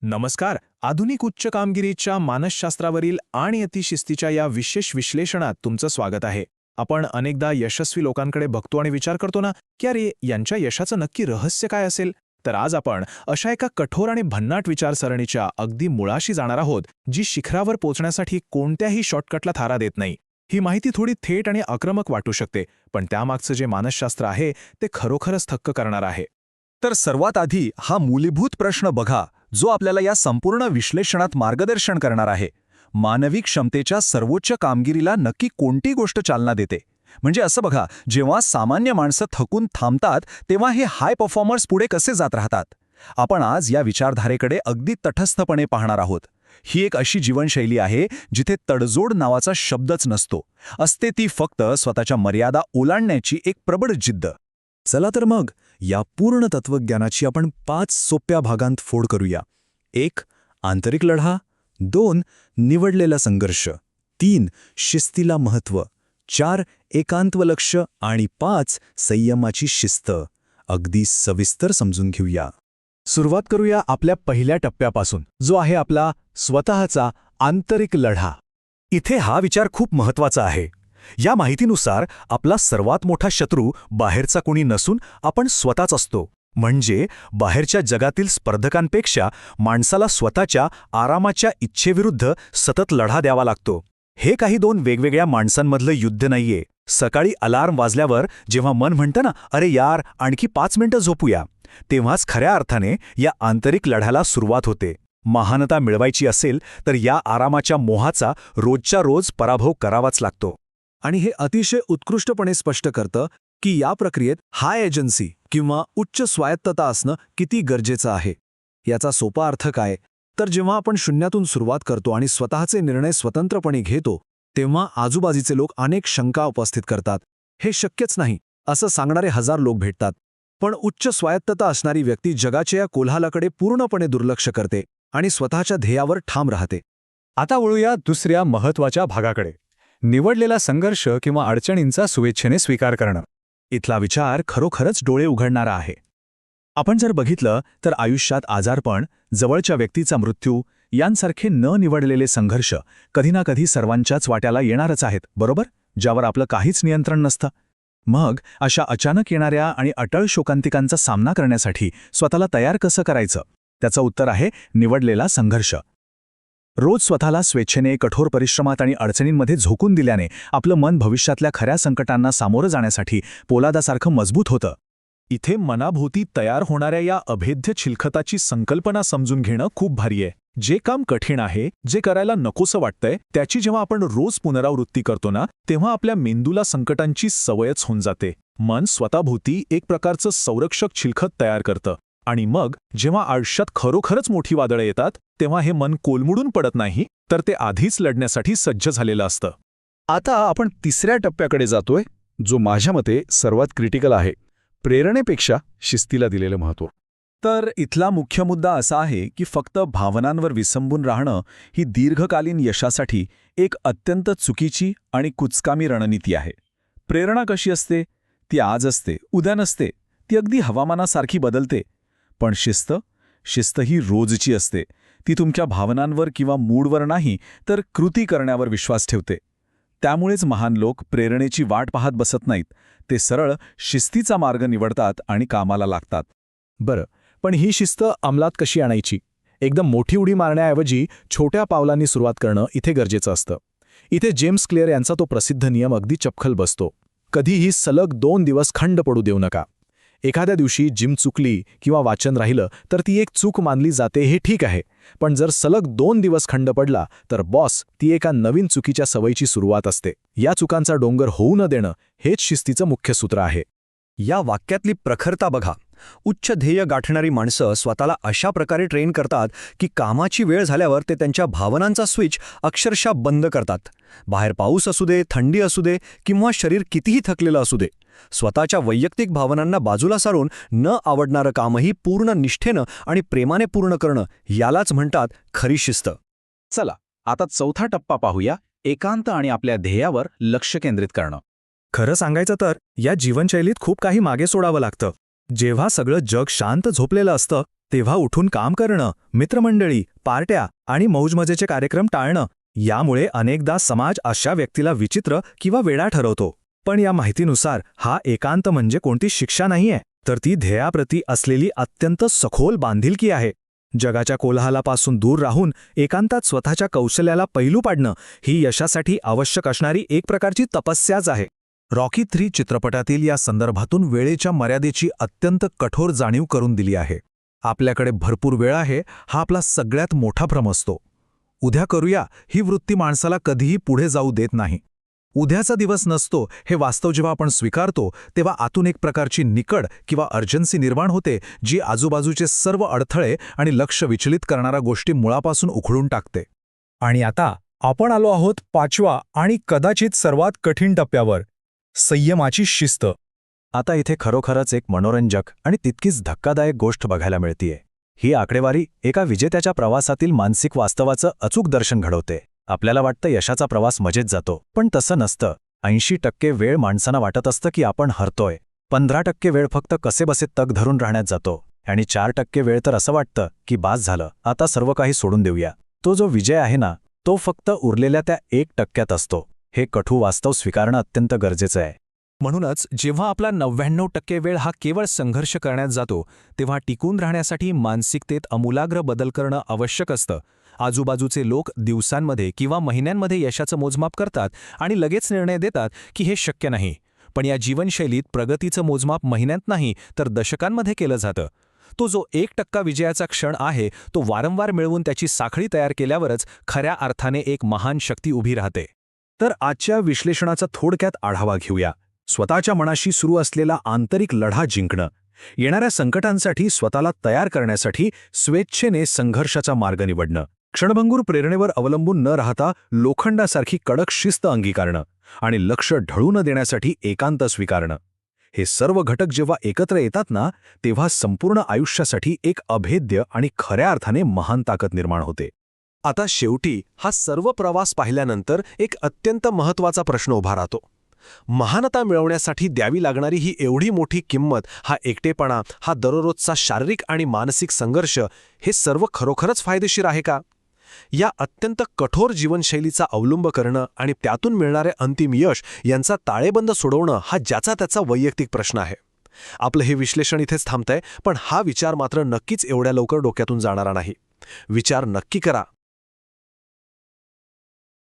नमस्कार. आधुनिक उच्च कामगिरीच्या मानसशास्त्रावरील आणि अतिशिस्तीच्या या विशेष विश्लेषणात तुमचं स्वागत आहे. आपण अनेकदा यशस्वी लोकांकडे बघतो आणि विचार करतो ना की अरे यांच्या यशाचं नक्की रहस्य काय असेल. तर आज आपण अशा एका कठोर आणि भन्नाट विचारसरणीच्या अगदी मुळाशी जाणार आहोत, जी शिखरावर पोहोचण्यासाठी कोणत्याही शॉर्टकटला थारा देत नाही. ही माहिती थोडी थेट आणि आक्रमक वाटू शकते, पण त्यामागचं जे मानसशास्त्र आहे ते खरोखरच थक्क करणार आहे. तर सर्वात आधी हा मूलभूत प्रश्न बघा, जो आपल्याला या संपूर्ण विश्लेषणात मार्गदर्शन करणार आहे. मानवी क्षमतेच्या सर्वोच्च कामगिरीला नक्की कोणती गोष्ट चालना देते? म्हणजे असं बघा, जेव्हा सामान्य माणसं थकून थांबतात तेव्हा हे हाय परफॉर्मर्स पुढे कसे जात राहतात. आपण आज या विचारधारेकडे अगदी तटस्थपणे पाहणार आहोत. ही एक अशी जीवनशैली आहे जिथे तडजोड नावाचा शब्दच नसतो. असते ती फक्त स्वतःच्या मर्यादा ओलांडण्याची एक प्रबळ जिद्द. चला तर मग या पूर्ण तत्वज्ञानाची आपण 5 सोप्या भागांत फोड करूया. 1. आंतरिक लढा. 2. निवडलेला संघर्ष. 3. शिस्तीला महत्त्व. 4. एकांत लक्ष. आणि 5. संयमाची शिस्त. अगदी सविस्तर समजून घेऊया. सुरुवात करूया आपल्या पहिल्या टप्प्यापासून, जो आहे आपला स्वतःचा आंतरिक लढा. इथे हा विचार खूप महत्त्वाचा आहे. या माहितीनुसार आपला सर्वात मोठा शत्रू बाहेरचा कोणी नसून आपण स्वतःच असतो. म्हणजे बाहेरच्या जगातील स्पर्धकांपेक्षा माणसाला स्वतःच्या आरामाच्या इच्छेविरुद्ध सतत लढा द्यावा लागतो. हे काही दोन वेगवेगळ्या माणसांमधलं युद्ध नाहीये. सकाळी अलार्म वाजल्यावर जेव्हा मन म्हणतं ना, अरे यार आणखी 5 मिनिटं झोपूया, तेव्हाच खऱ्या अर्थाने या आंतरिक लढ्याला सुरुवात होते. महानता मिळवायची असेल तर या आरामाच्या मोहाचा रोजच्या रोज पराभव करावाच लागतो. आणि हे अतिशय उत्कृष्टपणे स्पष्ट करतं की या प्रक्रियेत हाय एजन्सी किंवा उच्च स्वायत्तता असणं किती गरजेचं आहे. याचा सोपा अर्थ काय? तर जेव्हा आपण शून्यातून सुरुवात करतो आणि स्वतःचे निर्णय स्वतंत्रपणे घेतो, तेव्हा आजूबाजूचे लोक अनेक शंका उपस्थित करतात. हे शक्यच नाही असं सांगणारे 1000 लोक भेटतात. पण उच्च स्वायत्तता असणारी व्यक्ती जगाच्या या कोलाहलाकडे पूर्णपणे दुर्लक्ष करते आणि स्वतःच्या ध्येयावर ठाम राहते. आता वळूया दुसऱ्या महत्त्वाच्या भागाकडे. निवडलेला संघर्ष किंवा अडचणींचा स्वेच्छेने स्वीकार करणं. इथला विचार खरोखरच डोळे उघडणारा आहे. आपण जर बघितलं तर आयुष्यात आजारपण, जवळच्या व्यक्तीचा मृत्यू यांसारखे न निवडलेले संघर्ष कधी ना कधी सर्वांच्याच वाट्याला येणारच आहेत, बरोबर? ज्यावर आपलं काहीच नियंत्रण नसतं. मग अशा अचानक येणाऱ्या आणि अटळ शोकांतिकांचा सामना करण्यासाठी स्वतःला तयार कसं करायचं? त्याचं उत्तर आहे निवडलेला संघर्ष. रोज स्वतःला स्वेच्छेने कठोर परिश्रमात आणि अडचणींमध्ये झोकून दिल्याने आपलं मन भविष्यातल्या खऱ्या संकटांना सामोरं जाण्यासाठी पोलादासारखं मजबूत होतं. इथे मनाभोवती तयार होणाऱ्या या अभेद्य चिलखताची संकल्पना समजून घेणं खूप भारी आहे. जे काम कठीण आहे, जे करायला नकोसं वाटतंय, त्याची जेव्हा आपण रोज पुनरावृत्ती करतो ना, तेव्हा आपल्या मेंदूला संकटांची सवयच होऊन जाते. मन स्वतःभोवती एक प्रकारचं संरक्षक चिलखत तयार करतं. आणि मग जेव्हा आयुष्यात खरोखरच मोठी वादळं येतात, तेव्हा हे मन कोलमुडून पडत नाही, तर ते आधीच लढण्यासाठी सज्ज झालेलं असतं. आता आपण तिसऱ्या टप्प्याकडे जातोय, जो माझ्या मते सर्वात क्रिटिकल आहे. प्रेरणेपेक्षा शिस्तीला दिलेलं महत्त्व. तर इथला मुख्य मुद्दा असा आहे की फक्त भावनांवर विसंबून राहणं ही दीर्घकालीन यशासाठी एक अत्यंत चुकीची आणि कुचकामी रणनीती आहे. प्रेरणा कशी असते? ती आज असते, उद्या नसते. ती अगदी हवामानासारखी बदलते. पण शिस्त ही रोजची असते. ती तुमच्या भावनांवर किंवा मूडवर नाही, तर कृती करण्यावर विश्वास ठेवते. त्यामुळेच महान लोक प्रेरणेची वाट पाहत बसत नाहीत. ते सरळ शिस्तीचा मार्ग निवडतात आणि कामाला लागतात. बरं, पण ही शिस्त अंमलात कशी आणायची? एकदम मोठी उडी मारण्याऐवजी छोट्या पावलांनी सुरुवात करणं इथे गरजेचं असतं. इथे जेम्स क्लिअर यांचा तो प्रसिद्ध नियम अगदी चपखल बसतो. कधीही सलग 2 दिवस खंड पडू देऊ नका. एखाद्या दिवशी जिम चुकली किंवा वाचन राहिलं तर ती एक चूक मानली जाते, हे ठीक आहे. पण जर सलग 2 दिवस खंड पडला तर बॉस, ती एका नवीन चुकीच्या सवयीची सुरुवात असते. या चुकांचा डोंगर होऊ न देणं हेच शिस्तीचं मुख्य सूत्र आहे. या वाक्यातली प्रखरता बघा. उच्च ध्येय गाठणारी माणसं स्वतःला अशा प्रकारे ट्रेन करतात की कामाची वेळ झाल्यावर ते त्यांच्या भावनांचा स्विच अक्षरशः बंद करतात. बाहेर पाऊस असू दे, थंडी असू दे किंवा शरीर कितीही थकलेलं असू दे, स्वतःच्या वैयक्तिक भावनांना बाजूला सारून न आवडणारं कामही पूर्ण निष्ठेनं आणि प्रेमाने पूर्ण करणं, यालाच म्हणतात खरी शिस्त. चला आता चौथा टप्पा पाहूया, एकांत आणि आपल्या ध्येयावर लक्ष केंद्रित करणं. खरं सांगायचं तर या जीवनशैलीत खूप काही मागे सोडावं लागतं. जेव्हा सगळं जग शांत झोपलेलं असतं तेव्हा उठून काम करणं, मित्रमंडळी, पार्ट्या आणि मौजमजेचे कार्यक्रम टाळणं यामुळे अनेकदा समाज अशा व्यक्तीला विचित्र किंवा वेडा ठरवतो. पण या माहितीनुसार हा एकांत म्हणजे कोणती शिक्षा नाहीये, तर ती ध्येयाप्रती असलेली अत्यंत सखोल बांधिलकी आहे. जगाच्या कोलाहलापासून दूर राहून एकांतात स्वतःच्या कौशल्याला पैलू पाडणं ही यशासाठी आवश्यक असणारी एक प्रकारची तपस्याच आहे. रॉकी 3 चित्रपटातील या संदर्भातून वेळेच्या मर्यादेची अत्यंत कठोर जाणीव करून दिली आहे. आपल्याकडे भरपूर वेळ आहे हा आपला सगळ्यात मोठा भ्रम असतो. उद्या करूया ही वृत्ती माणसाला कधीही पुढे जाऊ देत नाही. उद्याचा दिवस नसतो हे वास्तव जेव्हा आपण स्वीकारतो तेव्हा आतून एक प्रकारची निकड किंवा अर्जन्सी निर्माण होते, जी आजूबाजूचे सर्व अडथळे आणि लक्ष विचलित करणाऱ्या गोष्टी मुळापासून उखडून टाकते. आणि आता आपण आलो आहोत 5व्या आणि कदाचित सर्वात कठीण टप्प्यावर, संयमाची शिस्त. आता इथे खरोखरच एक मनोरंजक आणि तितकीच धक्कादायक गोष्ट बघायला मिळतीये. ही आकडेवारी एका विजेत्याच्या प्रवासातील मानसिक वास्तवाचं अचूक दर्शन घडवते. आपल्याला वाटतं यशाचा प्रवास मजेत जातो, पण तसं नसतं. 80% वेळ माणसांना वाटत असतं की आपण हरतोय, 15% वेळ फक्त कसेबसे तग धरून राहण्यात जातो आणि 4% वेळ तर असं वाटतं की बास झालं, आता सर्व काही सोडून देऊया. तो जो विजय आहे ना, तो फक्त उरलेल्या त्या 1% असतो. हे कठोर वास्तव स्वीकारणं अत्यंत गरजेचं आहे. म्हणूनच जेव्हा आपला 99% वेळ हा केवळ संघर्ष करण्यात जातो, तेव्हा टिकून राहण्यासाठी मानसिकतेत आमूलाग्र बदल करणं आवश्यक असतं. आजूबाजूचे लोक दिवसांमध्ये किंवा महिन्यांमध्ये यशाचं मोजमाप करतात आणि लगेच निर्णय देतात की हे शक्य नाही. पण या जीवनशैलीत प्रगतीचं मोजमाप महिन्यात नाही तर दशकांमध्ये केलं जातं. तो जो 1% विजयाचा क्षण आहे तो वारंवार मिळवून त्याची साखळी तयार केल्यावरच खऱ्या अर्थाने एक महान शक्ती उभी राहते. तर आजच्या विश्लेषणाचा थोडक्यात आढावा घेऊया. स्वतःच्या मनाशी सुरू असलेला आंतरिक लढा जिंकणं, येणाऱ्या संकटांसाठी स्वतःला तयार करण्यासाठी स्वेच्छेने संघर्षाचा मार्ग निवडणं, क्षणभंगूर प्रेरणेवर अवलंबून न राहता लोखंडासारखी कडक शिस्त अंगीकारणं आणि लक्ष ढळू न देण्यासाठी एकांत स्वीकारणं. हे सर्व घटक जेव्हा एकत्र येतात ना, तेव्हा संपूर्ण आयुष्यासाठी एक अभेद्य आणि खऱ्या अर्थाने महान ताकद निर्माण होते. आता शेवटी हा सर्व प्रवास पाहिल्यानंतर एक अत्यंत महत्त्वाचा प्रश्न उभा राहतो. महानता मिळवण्यासाठी द्यावी लागणारी ही एवढी मोठी किंमत, हा एकटेपणा, हा दररोजचा शारीरिक आणि मानसिक संघर्ष, हे सर्व खरोखरच फायदेशीर आहे का? या अत्यंत कठोर जीवनशैलीचा अवलंब करणं आणि त्यातून मिळणारे अंतिम यश यांचा ताळेबंद सोडवणं हा ज्याचा त्याचा वैयक्तिक प्रश्न आहे. आपलं हे विश्लेषण इथेच थांबतंय, पण हा विचार मात्र नक्कीच एवढ्या लवकर डोक्यातून जाणारा नाही. विचार नक्की करा